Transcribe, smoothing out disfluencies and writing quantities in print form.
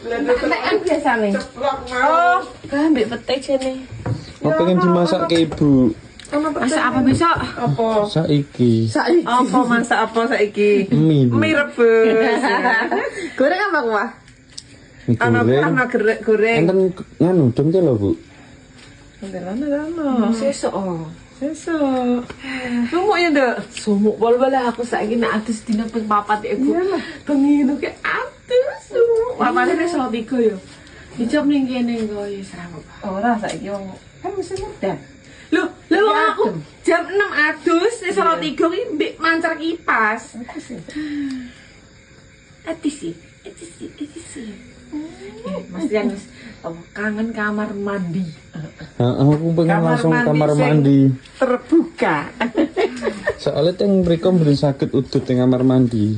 Petek kan biasa nih. Oh, kan mbek petek jene. Mau pengen dimasak ke ibu. Masak apa besok? Apa? Saiki. Apa masak apa saiki? Mie. Mie rebus. Goreng apa kuah? Mie Ana goreng. Enten nganu dong lho, Bu. Lama. Sesuk. Oh. Sesuk. Sumuk ya, Nduk. Sumuk bal-bal aku saiki nek atus dina ping 4 iku. Bengi ngono ki atus sumuk. Papane wis 3 yo. Dicop ning kene engko ya srawuk. Ora saiki wong kan mesti muda. Loh, aku jam 6 adus wis 3 ki mbek mancer kipas. Etisi. Mas Yan wis kangen kamar mandi. Aku pengen langsung kamar mandi. Terbuka. Soalnya teng mriko mboten saged udut teng kamar mandi.